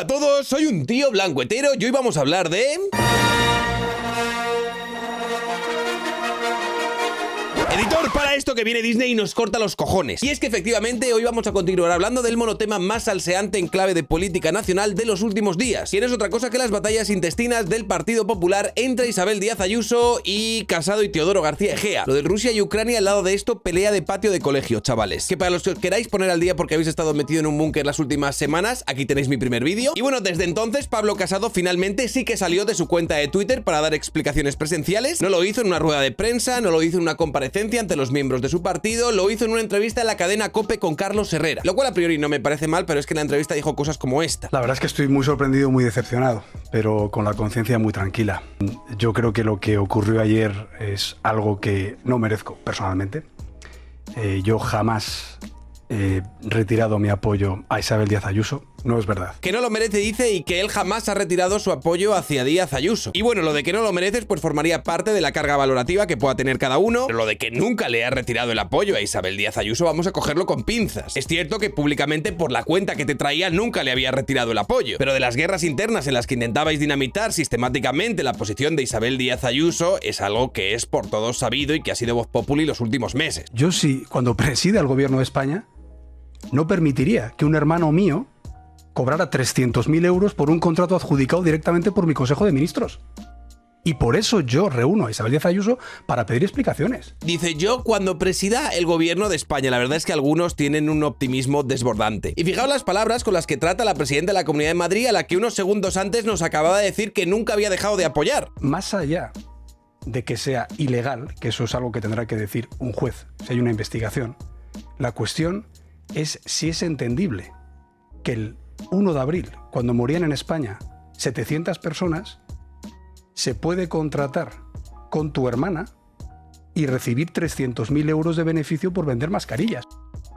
a todos, soy un tío blanco hetero y hoy vamos a hablar de... Editor, para esto que viene Disney y nos corta los cojones. Y es que efectivamente hoy vamos a continuar hablando del monotema más salseante en clave de política nacional de los últimos días. Y no es otra cosa que las batallas intestinas del Partido Popular entre Isabel Díaz Ayuso y Casado y Teodoro García Egea. Lo de Rusia y Ucrania al lado de esto, pelea de patio de colegio, chavales. Que para los que os queráis poner al día porque habéis estado metido en un búnker las últimas semanas, aquí tenéis mi primer vídeo. Y bueno, desde entonces Pablo Casado finalmente sí que salió de su cuenta de Twitter para dar explicaciones presenciales. No lo hizo en una rueda de prensa, no lo hizo en una comparecencia ante los miembros de su partido, lo hizo en una entrevista en la cadena COPE con Carlos Herrera, lo cual a priori no me parece mal, pero es que en la entrevista dijo cosas como esta. La verdad es que estoy muy sorprendido, muy decepcionado, pero con la conciencia muy tranquila. Yo creo que lo que ocurrió ayer es algo que no merezco personalmente. Yo jamás he retirado mi apoyo a Isabel Díaz Ayuso. No es verdad. Que no lo merece, dice, y que él jamás ha retirado su apoyo hacia Díaz Ayuso. Y bueno, lo de que no lo mereces pues formaría parte de la carga valorativa que pueda tener cada uno, pero lo de que nunca le ha retirado el apoyo a Isabel Díaz Ayuso vamos a cogerlo con pinzas. Es cierto que públicamente por la cuenta que te traía nunca le había retirado el apoyo, pero de las guerras internas en las que intentabais dinamitar sistemáticamente la posición de Isabel Díaz Ayuso es algo que es por todos sabido y que ha sido voz populi los últimos meses. Yo sí, cuando presida el gobierno de España, no permitiría que un hermano mío cobrara 300.000 euros por un contrato adjudicado directamente por mi Consejo de Ministros. Y por eso yo reúno a Isabel Díaz Ayuso para pedir explicaciones. Dice, yo cuando presida el gobierno de España. La verdad es que algunos tienen un optimismo desbordante. Y fijaos las palabras con las que trata la presidenta de la Comunidad de Madrid, a la que unos segundos antes nos acababa de decir que nunca había dejado de apoyar. Más allá de que sea ilegal, que eso es algo que tendrá que decir un juez si hay una investigación, la cuestión es si es entendible que el 1 de abril, cuando morían en España 700 personas, se puede contratar con tu hermana y recibir 300.000 euros de beneficio por vender mascarillas.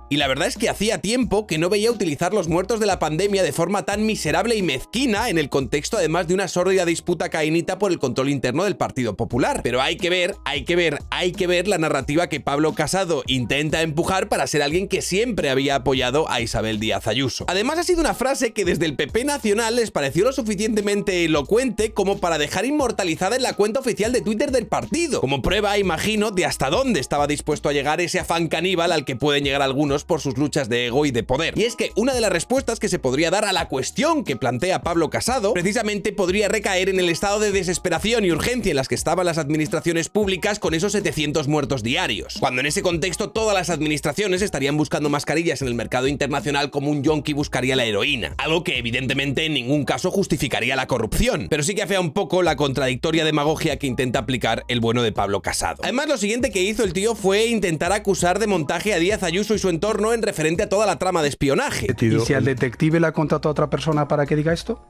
Y la verdad es que hacía tiempo que no veía utilizar los muertos de la pandemia de forma tan miserable y mezquina en el contexto además de una sórdida disputa caínita por el control interno del Partido Popular. Pero hay que ver la narrativa que Pablo Casado intenta empujar para ser alguien que siempre había apoyado a Isabel Díaz Ayuso. Además ha sido una frase que desde el PP Nacional les pareció lo suficientemente elocuente como para dejar inmortalizada en la cuenta oficial de Twitter del partido. Como prueba, imagino, de hasta dónde estaba dispuesto a llegar ese afán caníbal al que pueden llegar algunos por sus luchas de ego y de poder. Y es que una de las respuestas que se podría dar a la cuestión que plantea Pablo Casado precisamente podría recaer en el estado de desesperación y urgencia en las que estaban las administraciones públicas con esos 700 muertos diarios. Cuando en ese contexto todas las administraciones estarían buscando mascarillas en el mercado internacional como un yonki buscaría la heroína. Algo que evidentemente en ningún caso justificaría la corrupción, pero sí que afea un poco la contradictoria demagogia que intenta aplicar el bueno de Pablo Casado. Además, lo siguiente que hizo el tío fue intentar acusar de montaje a Díaz Ayuso y su entorno en referente a toda la trama de espionaje. ¿Y si al detective le ha contratado a otra persona para que diga esto?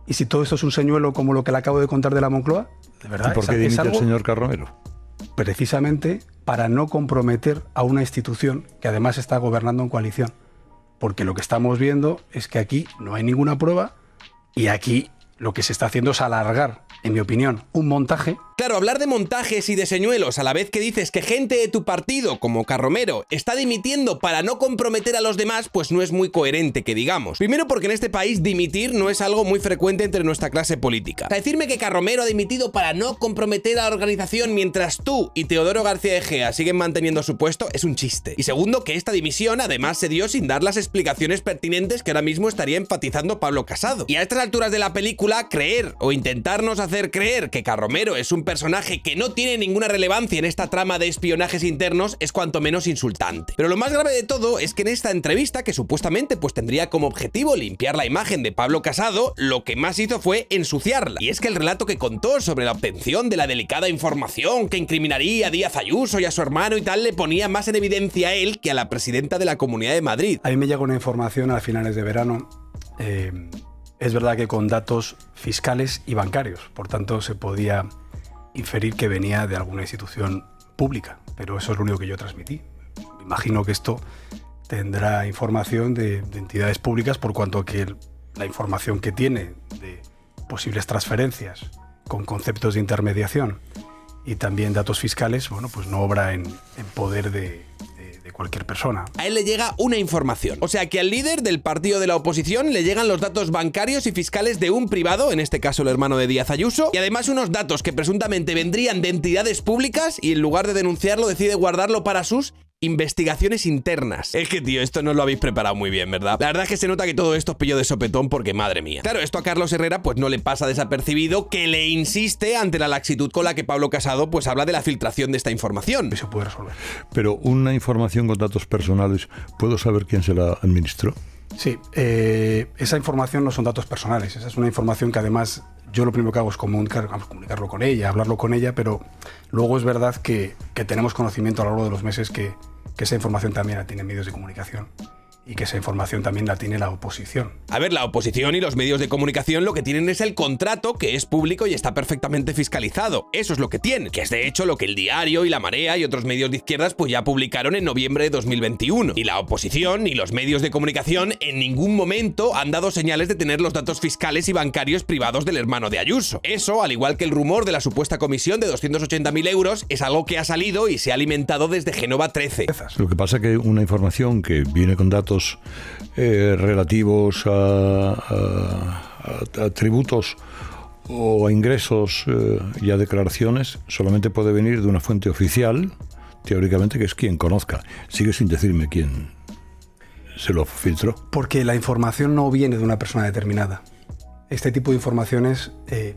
¿Y si todo esto es un señuelo como lo que le acabo de contar de la Moncloa? ¿De verdad? ¿Y por qué dimite el señor Carromero? Precisamente para no comprometer a una institución que además está gobernando en coalición. Porque lo que estamos viendo es que aquí no hay ninguna prueba y aquí lo que se está haciendo es alargar, en mi opinión, un montaje. Claro, hablar de montajes y de señuelos a la vez que dices que gente de tu partido, como Carromero, está dimitiendo para no comprometer a los demás, pues no es muy coherente, que digamos. Primero porque en este país dimitir no es algo muy frecuente entre nuestra clase política. O sea, decirme que Carromero ha dimitido para no comprometer a la organización mientras tú y Teodoro García Egea siguen manteniendo su puesto es un chiste. Y segundo, que esta dimisión además se dio sin dar las explicaciones pertinentes que ahora mismo estaría enfatizando Pablo Casado. Y a estas alturas de la película, creer o intentarnos hacer creer que Carromero es un personaje que no tiene ninguna relevancia en esta trama de espionajes internos es cuanto menos insultante. Pero lo más grave de todo es que en esta entrevista, que supuestamente pues tendría como objetivo limpiar la imagen de Pablo Casado, lo que más hizo fue ensuciarla. Y es que el relato que contó sobre la obtención de la delicada información que incriminaría a Díaz Ayuso y a su hermano y tal le ponía más en evidencia a él que a la presidenta de la Comunidad de Madrid. A mí me llegó una información a finales de verano. Es verdad que con datos fiscales y bancarios, por tanto se podía inferir que venía de alguna institución pública, pero eso es lo único que yo transmití. Me imagino que esto tendrá información de entidades públicas por cuanto que la información que tiene de posibles transferencias con conceptos de intermediación y también datos fiscales, bueno, pues no obra en poder de cualquier persona. A él le llega una información. O sea que al líder del partido de la oposición le llegan los datos bancarios y fiscales de un privado, en este caso el hermano de Díaz Ayuso, y además unos datos que presuntamente vendrían de entidades públicas y en lugar de denunciarlo decide guardarlo para sus investigaciones internas. Es que, tío, esto no lo habéis preparado muy bien, ¿verdad? La verdad es que se nota que todo esto os pilló de sopetón porque, madre mía. Claro, esto a Carlos Herrera pues no le pasa desapercibido, que le insiste ante la laxitud con la que Pablo Casado pues habla de la filtración de esta información. Y se puede resolver. Pero una información con datos personales, ¿puedo saber quién se la administró? Sí, esa información no son datos personales, esa es una información que además yo lo primero que hago es comunicarlo con ella, hablarlo con ella, pero luego es verdad que tenemos conocimiento a lo largo de los meses que esa información también la tienen medios de comunicación y que esa información también la tiene la oposición. A ver, la oposición y los medios de comunicación lo que tienen es el contrato, que es público y está perfectamente fiscalizado. Eso es lo que tienen, que es de hecho lo que El Diario y La Marea y otros medios de izquierdas pues ya publicaron en noviembre de 2021. Y la oposición y los medios de comunicación en ningún momento han dado señales de tener los datos fiscales y bancarios privados del hermano de Ayuso. Eso, al igual que el rumor de la supuesta comisión de 280.000 euros, es algo que ha salido y se ha alimentado desde Génova 13. Lo que pasa es que una información que viene con datos relativos a tributos o a ingresos y a declaraciones solamente puede venir de una fuente oficial, teóricamente, que es quien conozca. Sigue sin decirme quién se lo filtró. Porque la información no viene de una persona determinada. Este tipo de informaciones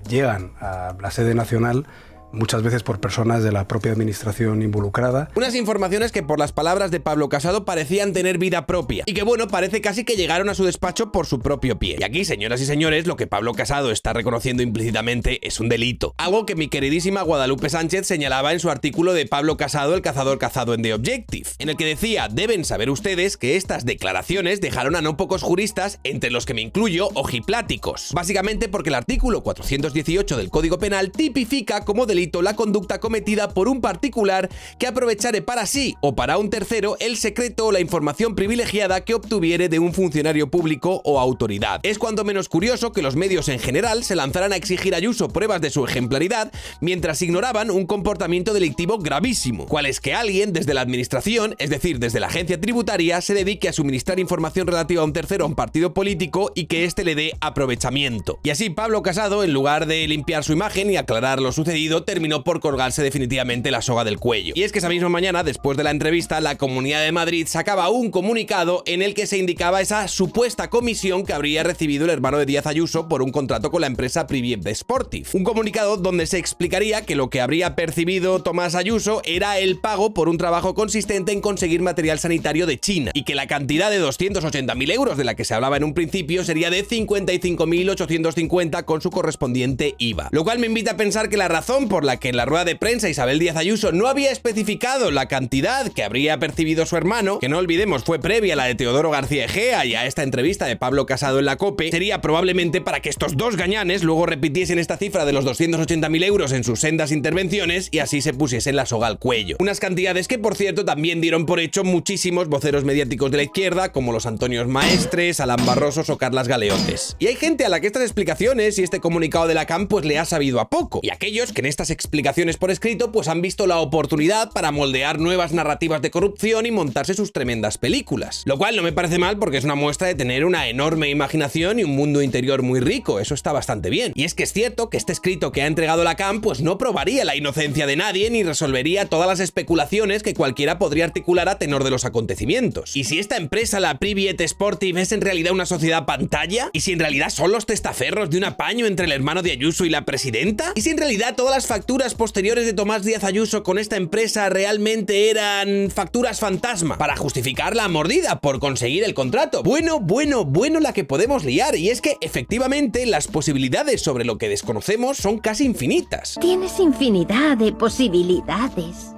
llegan a la sede nacional muchas veces por personas de la propia administración involucrada. Unas informaciones que por las palabras de Pablo Casado parecían tener vida propia y que bueno, parece casi que llegaron a su despacho por su propio pie. Y aquí, señoras y señores, lo que Pablo Casado está reconociendo implícitamente es un delito. Algo que mi queridísima Guadalupe Sánchez señalaba en su artículo de Pablo Casado, el cazador cazado en The Objective, en el que decía: deben saber ustedes que estas declaraciones dejaron a no pocos juristas, entre los que me incluyo, ojipláticos. Básicamente porque el artículo 418 del Código Penal tipifica como delito la conducta cometida por un particular que aprovechare para sí o para un tercero el secreto o la información privilegiada que obtuviere de un funcionario público o autoridad. Es cuando menos curioso que los medios en general se lanzaran a exigir a Ayuso pruebas de su ejemplaridad mientras ignoraban un comportamiento delictivo gravísimo, cual es que alguien desde la administración, es decir, desde la agencia tributaria, se dedique a suministrar información relativa a un tercero o a un partido político y que éste le dé aprovechamiento. Y así Pablo Casado, en lugar de limpiar su imagen y aclarar lo sucedido, terminó por colgarse definitivamente la soga del cuello. Y es que esa misma mañana, después de la entrevista, la Comunidad de Madrid sacaba un comunicado en el que se indicaba esa supuesta comisión que habría recibido el hermano de Díaz Ayuso por un contrato con la empresa Priviet Sportive. Un comunicado donde se explicaría que lo que habría percibido Tomás Ayuso era el pago por un trabajo consistente en conseguir material sanitario de China y que la cantidad de 280.000 euros de la que se hablaba en un principio sería de 55.850 con su correspondiente IVA. Lo cual me invita a pensar que la razón por la que en la rueda de prensa Isabel Díaz Ayuso no había especificado la cantidad que habría percibido su hermano, que no olvidemos fue previa a la de Teodoro García Egea y a esta entrevista de Pablo Casado en la COPE, sería probablemente para que estos dos gañanes luego repitiesen esta cifra de los 280.000 euros en sus sendas intervenciones y así se pusiesen la soga al cuello. Unas cantidades que, por cierto, también dieron por hecho muchísimos voceros mediáticos de la izquierda, como los Antonios Maestres, Alan Barrosos o Carlas Galeotes. Y hay gente a la que estas explicaciones y este comunicado de la CAM pues le ha sabido a poco, y aquellos que en estas explicaciones por escrito pues han visto la oportunidad para moldear nuevas narrativas de corrupción y montarse sus tremendas películas. Lo cual no me parece mal porque es una muestra de tener una enorme imaginación y un mundo interior muy rico, eso está bastante bien. Y es que es cierto que este escrito que ha entregado la CAM pues no probaría la inocencia de nadie ni resolvería todas las especulaciones que cualquiera podría articular a tenor de los acontecimientos. Y si esta empresa, la Priviet Sportive, es en realidad una sociedad pantalla, y si en realidad son los testaferros de un apaño entre el hermano de Ayuso y la presidenta, y si en realidad todas las facturas posteriores de Tomás Díaz Ayuso con esta empresa realmente eran facturas fantasma para justificar la mordida por conseguir el contrato. Bueno la que podemos liar, y es que efectivamente las posibilidades sobre lo que desconocemos son casi infinitas. Tienes infinidad de posibilidades.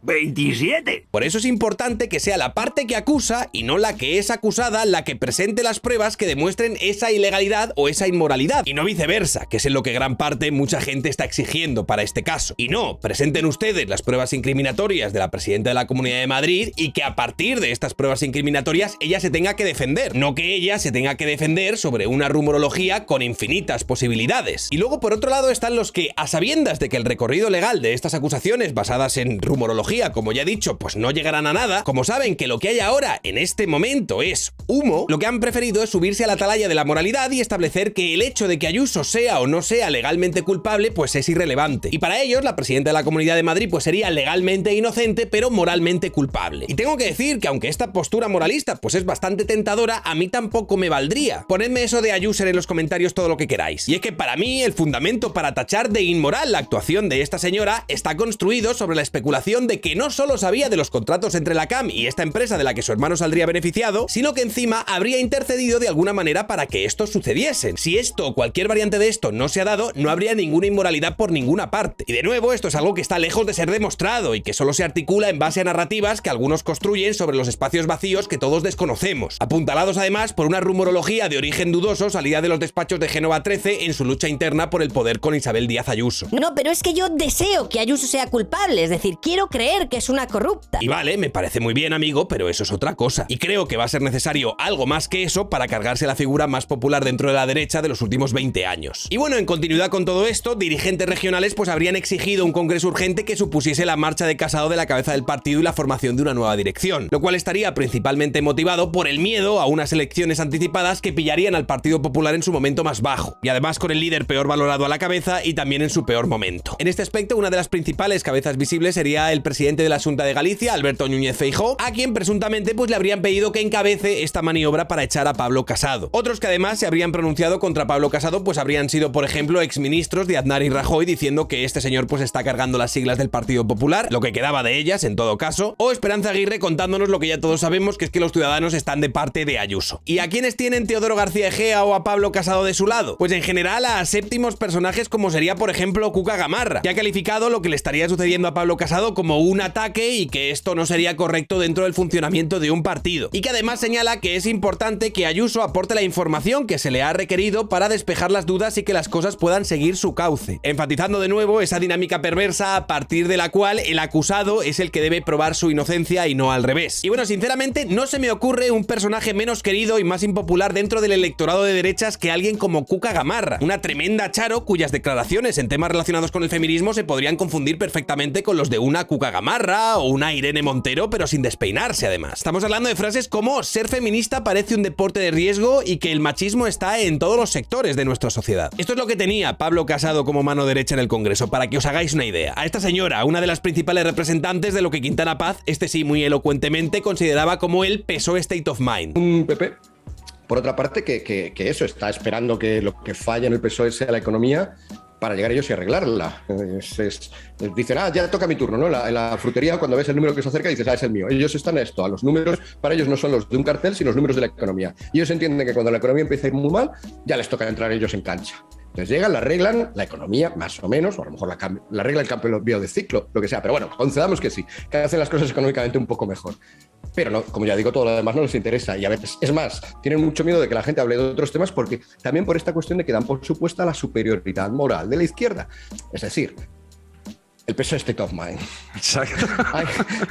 27. Por eso es importante que sea la parte que acusa y no la que es acusada la que presente las pruebas que demuestren esa ilegalidad o esa inmoralidad, y no viceversa, que es en lo que gran parte mucha gente está exigiendo para este caso. Y no, presenten ustedes las pruebas incriminatorias de la presidenta de la Comunidad de Madrid y que a partir de estas pruebas incriminatorias ella se tenga que defender, no que ella se tenga que defender sobre una rumorología con infinitas posibilidades. Y luego por otro lado están los que, a sabiendas de que el recorrido legal de estas acusaciones basadas en rumorología rumorología, como ya he dicho, pues no llegarán a nada, como saben que lo que hay ahora en este momento es humo, lo que han preferido es subirse a la atalaya de la moralidad y establecer que el hecho de que Ayuso sea o no sea legalmente culpable pues es irrelevante. Y para ellos, la presidenta de la Comunidad de Madrid pues sería legalmente inocente pero moralmente culpable. Y tengo que decir que aunque esta postura moralista pues es bastante tentadora, a mí tampoco me valdría. Ponedme eso de Ayuso en los comentarios todo lo que queráis. Y es que para mí el fundamento para tachar de inmoral la actuación de esta señora está construido sobre la especulación de que no solo sabía de los contratos entre la CAM y esta empresa de la que su hermano saldría beneficiado, sino que encima habría intercedido de alguna manera para que esto sucediese. Si esto o cualquier variante de esto no se ha dado, no habría ninguna inmoralidad por ninguna parte. Y de nuevo, esto es algo que está lejos de ser demostrado y que solo se articula en base a narrativas que algunos construyen sobre los espacios vacíos que todos desconocemos, apuntalados además por una rumorología de origen dudoso salida de los despachos de Génova 13 en su lucha interna por el poder con Isabel Díaz Ayuso. No, pero es que yo deseo que Ayuso sea culpable, es decir, quiero creer que es una corrupta. Y vale, me parece muy bien, amigo, pero eso es otra cosa. Y creo que va a ser necesario algo más que eso para cargarse la figura más popular dentro de la derecha de los últimos 20 años. Y bueno, en continuidad con todo esto, dirigentes regionales pues habrían exigido un congreso urgente que supusiese la marcha de Casado de la cabeza del partido y la formación de una nueva dirección, lo cual estaría principalmente motivado por el miedo a unas elecciones anticipadas que pillarían al Partido Popular en su momento más bajo, y además con el líder peor valorado a la cabeza y también en su peor momento. En este aspecto, una de las principales cabezas visibles sería el presidente de la Xunta de Galicia, Alberto Núñez Feijóo, a quien presuntamente pues le habrían pedido que encabece esta maniobra para echar a Pablo Casado. Otros que además se habrían pronunciado contra Pablo Casado pues habrían sido, por ejemplo, exministros de Aznar y Rajoy, diciendo que este señor pues está cargando las siglas del Partido Popular, lo que quedaba de ellas en todo caso, o Esperanza Aguirre contándonos lo que ya todos sabemos, que es que los ciudadanos están de parte de Ayuso. ¿Y a quiénes tienen Teodoro García Egea o a Pablo Casado de su lado? Pues en general a séptimos personajes como sería, por ejemplo, Cuca Gamarra, que ha calificado lo que le estaría sucediendo a Pablo Casado como un ataque y que esto no sería correcto dentro del funcionamiento de un partido. Y que además señala que es importante que Ayuso aporte la información que se le ha requerido para despejar las dudas y que las cosas puedan seguir su cauce, enfatizando de nuevo esa dinámica perversa a partir de la cual el acusado es el que debe probar su inocencia y no al revés. Y bueno, sinceramente no se me ocurre un personaje menos querido y más impopular dentro del electorado de derechas que alguien como Cuca Gamarra, una tremenda charo cuyas declaraciones en temas relacionados con el feminismo se podrían confundir perfectamente con los de una Cuca Gamarra o una Irene Montero, pero sin despeinarse además. Estamos hablando de frases como ser feminista parece un deporte de riesgo y que el machismo está en todos los sectores de nuestra sociedad. Esto es lo que tenía Pablo Casado como mano derecha en el Congreso, para que os hagáis una idea. A esta señora, una de las principales representantes de lo que Quintana Paz, este sí muy elocuentemente, consideraba como el PSOE State of Mind. Un PP, por otra parte, que eso, está esperando que lo que falla en el PSOE sea la economía para llegar ellos y arreglarla. Dicen, ya toca mi turno, ¿no? En la frutería, cuando ves el número que se acerca, dices, es el mío. Ellos están a esto, a los números, para ellos no son los de un cartel, sino los números de la economía. Y ellos entienden que cuando la economía empieza a ir muy mal, ya les toca entrar ellos en cancha. Entonces llegan, la arreglan, la economía, más o menos, o a lo mejor la arregla el cambio de ciclo, lo que sea. Pero bueno, concedamos que sí, que hacen las cosas económicamente un poco mejor. Pero no, como ya digo, todo lo demás no les interesa. Y a veces, es más, tienen mucho miedo de que la gente hable de otros temas porque también por esta cuestión de que dan por supuesta la superioridad moral de la izquierda. Es decir, el PSOE State of Mind. Exacto.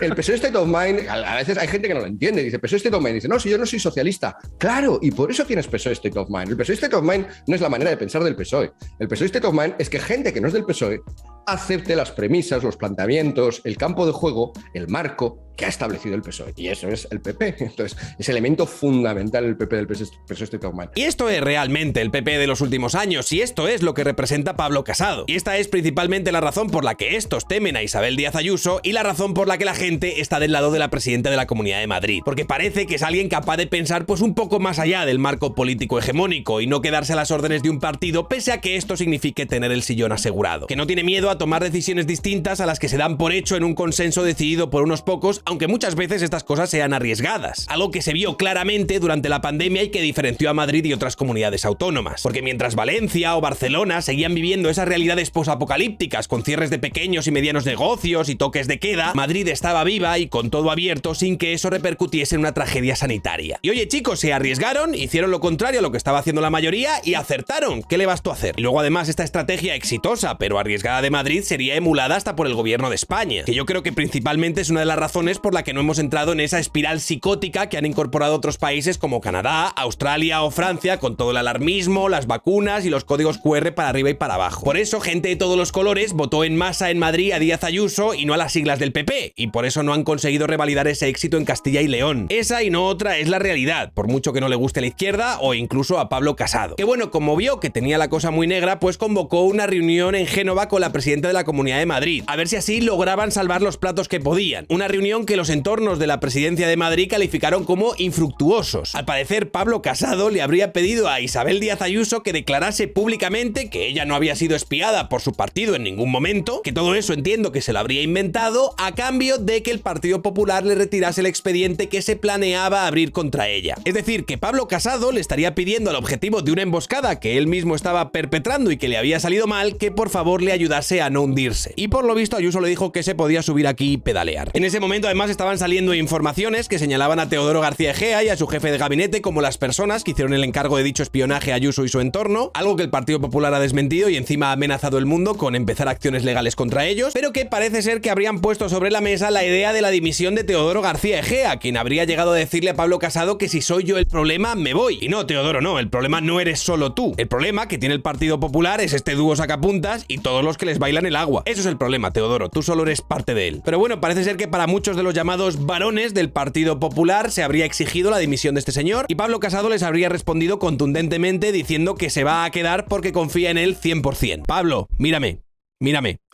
El PSOE State of Mind, a veces hay gente que no lo entiende. Dice, PSOE State of Mind. Dice, no, si yo no soy socialista. Claro, y por eso tienes PSOE State of Mind. El PSOE State of Mind no es la manera de pensar del PSOE. El PSOE State of Mind es que gente que no es del PSOE acepte las premisas, los planteamientos, el campo de juego, el marco que ha establecido el PSOE. Y eso es el PP. Entonces, es elemento fundamental el PP del PSOE State of Mind. Y esto es realmente el PP de los últimos años, y esto es lo que representa Pablo Casado. Y esta es principalmente la razón por la que estos temen a Isabel Díaz Ayuso y la razón por la que la gente está del lado de la presidenta de la Comunidad de Madrid. Porque parece que es alguien capaz de pensar pues un poco más allá del marco político hegemónico y no quedarse a las órdenes de un partido, pese a que esto signifique tener el sillón asegurado. Que no tiene miedo a tomar decisiones distintas a las que se dan por hecho en un consenso decidido por unos pocos, aunque muchas veces estas cosas sean arriesgadas. Algo que se vio claramente durante la pandemia y que diferenció a Madrid y otras comunidades autónomas. Porque mientras Valencia o Barcelona seguían viviendo esas realidades posapocalípticas con cierres de pequeños y medianos negocios y toques de queda, Madrid estaba viva y con todo abierto sin que eso repercutiese en una tragedia sanitaria. Y oye chicos, se arriesgaron, hicieron lo contrario a lo que estaba haciendo la mayoría y acertaron. ¿Qué le bastó hacer? Y luego además esta estrategia exitosa pero arriesgada de Madrid sería emulada hasta por el gobierno de España, que yo creo que principalmente es una de las razones razones por la que no hemos entrado en esa espiral psicótica que han incorporado otros países como Canadá, Australia o Francia, con todo el alarmismo, las vacunas y los códigos QR para arriba y para abajo. Por eso, gente de todos los colores votó en masa en Madrid a Díaz Ayuso y no a las siglas del PP, y por eso no han conseguido revalidar ese éxito en Castilla y León. Esa y no otra es la realidad, por mucho que no le guste a la izquierda o incluso a Pablo Casado. Que bueno, como vio que tenía la cosa muy negra, pues convocó una reunión en Génova con la presidenta de la Comunidad de Madrid, a ver si así lograban salvar los platos que podían. Una reunión que los entornos de la presidencia de Madrid calificaron como infructuosos. Al parecer, Pablo Casado le habría pedido a Isabel Díaz Ayuso que declarase públicamente que ella no había sido espiada por su partido en ningún momento, que todo eso entiendo que se lo habría inventado, a cambio de que el Partido Popular le retirase el expediente que se planeaba abrir contra ella. Es decir, que Pablo Casado le estaría pidiendo al objetivo de una emboscada que él mismo estaba perpetrando y que le había salido mal, que por favor le ayudase a no hundirse. Y por lo visto Ayuso le dijo que se podía subir aquí y pedalear. En ese momento además estaban saliendo informaciones que señalaban a Teodoro García Egea y a su jefe de gabinete como las personas que hicieron el encargo de dicho espionaje a Ayuso y su entorno, algo que el Partido Popular ha desmentido y encima ha amenazado el mundo con empezar acciones legales contra ellos, pero que parece ser que habrían puesto sobre la mesa la idea de la dimisión de Teodoro García Egea, quien habría llegado a decirle a Pablo Casado que si soy yo el problema, me voy. Y no, Teodoro, no, el problema no eres solo tú. El problema que tiene el Partido Popular es este dúo sacapuntas y todos los que les bailan el agua. Eso es el problema, Teodoro, tú solo eres parte de él. Pero bueno, parece ser que para muchos de los llamados varones del Partido Popular se habría exigido la dimisión de este señor y Pablo Casado les habría respondido contundentemente diciendo que se va a quedar porque confía en él 100%. Pablo, mírame,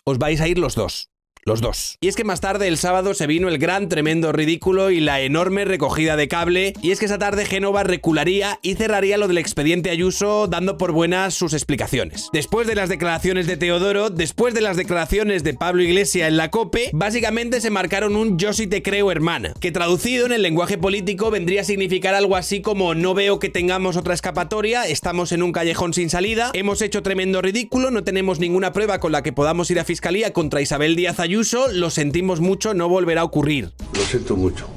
os vais a ir los dos. Los dos. Y es que más tarde, el sábado, se vino el gran, tremendo ridículo y la enorme recogida de cable, y es que esa tarde Génova recularía y cerraría lo del expediente Ayuso dando por buenas sus explicaciones. Después de las declaraciones de Teodoro, después de las declaraciones de Pablo Iglesias en la COPE, básicamente se marcaron un yo sí te creo, hermana, que traducido en el lenguaje político vendría a significar algo así como no veo que tengamos otra escapatoria, estamos en un callejón sin salida, hemos hecho tremendo ridículo, no tenemos ninguna prueba con la que podamos ir a fiscalía contra Isabel Díaz Ayuso, lo sentimos mucho, no volverá a ocurrir. Lo siento mucho,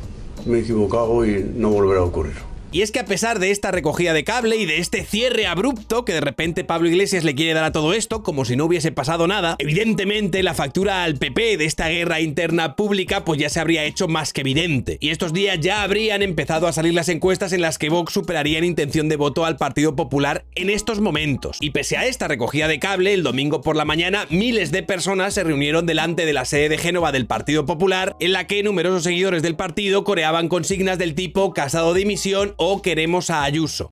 me he equivocado y no volverá a ocurrir. Y es que a pesar de esta recogida de cable y de este cierre abrupto que de repente Pablo Iglesias le quiere dar a todo esto, como si no hubiese pasado nada, evidentemente la factura al PP de esta guerra interna pública pues ya se habría hecho más que evidente. Y estos días ya habrían empezado a salir las encuestas en las que Vox superaría en intención de voto al Partido Popular en estos momentos. Y pese a esta recogida de cable, el domingo por la mañana miles de personas se reunieron delante de la sede de Génova del Partido Popular, en la que numerosos seguidores del partido coreaban consignas del tipo Casado dimisión o queremos a Ayuso.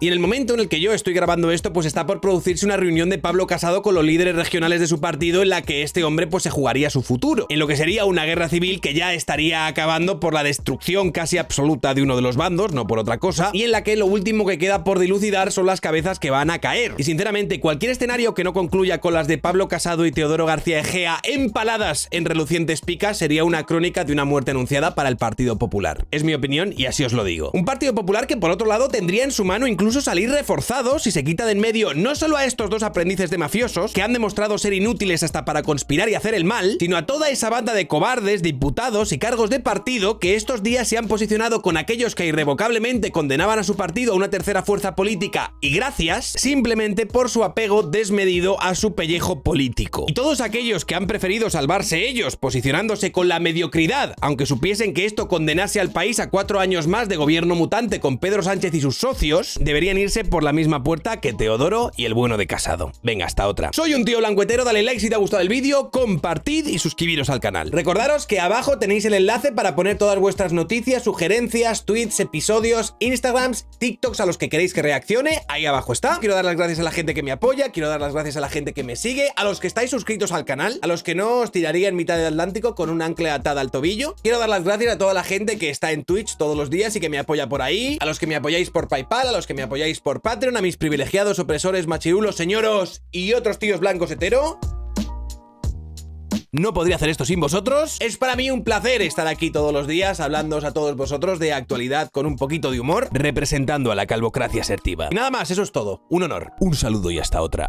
Y en el momento en el que yo estoy grabando esto, pues está por producirse una reunión de Pablo Casado con los líderes regionales de su partido en la que este hombre pues se jugaría su futuro, en lo que sería una guerra civil que ya estaría acabando por la destrucción casi absoluta de uno de los bandos, no por otra cosa, y en la que lo último que queda por dilucidar son las cabezas que van a caer. Y sinceramente, cualquier escenario que no concluya con las de Pablo Casado y Teodoro García Egea empaladas en relucientes picas sería una crónica de una muerte anunciada para el Partido Popular. Es mi opinión y así os lo digo. Un Partido Popular que por otro lado tendría en su mano incluso salir reforzado si se quita de en medio no solo a estos dos aprendices de mafiosos que han demostrado ser inútiles hasta para conspirar y hacer el mal, sino a toda esa banda de cobardes, diputados y cargos de partido que estos días se han posicionado con aquellos que irrevocablemente condenaban a su partido a una tercera fuerza política y gracias simplemente por su apego desmedido a su pellejo político. Y todos aquellos que han preferido salvarse ellos posicionándose con la mediocridad, aunque supiesen que esto condenase al país a 4 años más de gobierno mutante con Pedro Sánchez y sus socios, deberían irse por la misma puerta que Teodoro y el bueno de Casado. Venga, hasta otra. Soy un tío blancuetero, dale like si te ha gustado el vídeo, compartid y suscribiros al canal. Recordaros que abajo tenéis el enlace para poner todas vuestras noticias, sugerencias, tweets, episodios, Instagrams, TikToks a los que queréis que reaccione, ahí abajo está. Quiero dar las gracias a la gente que me apoya, quiero dar las gracias a la gente que me sigue, a los que estáis suscritos al canal, a los que no os tiraría en mitad del Atlántico con un ancla atada al tobillo. Quiero dar las gracias a toda la gente que está en Twitch todos los días y que me apoya por ahí, a los que me apoyáis por PayPal, a los que me apoyáis por Patreon, a mis privilegiados opresores machirulos, señoros y otros tíos blancos hetero. No podría hacer esto sin vosotros. Es para mí un placer estar aquí todos los días hablándoos a todos vosotros de actualidad con un poquito de humor, representando a la calvocracia asertiva. Y nada más, eso es todo. Un honor, un saludo y hasta otra.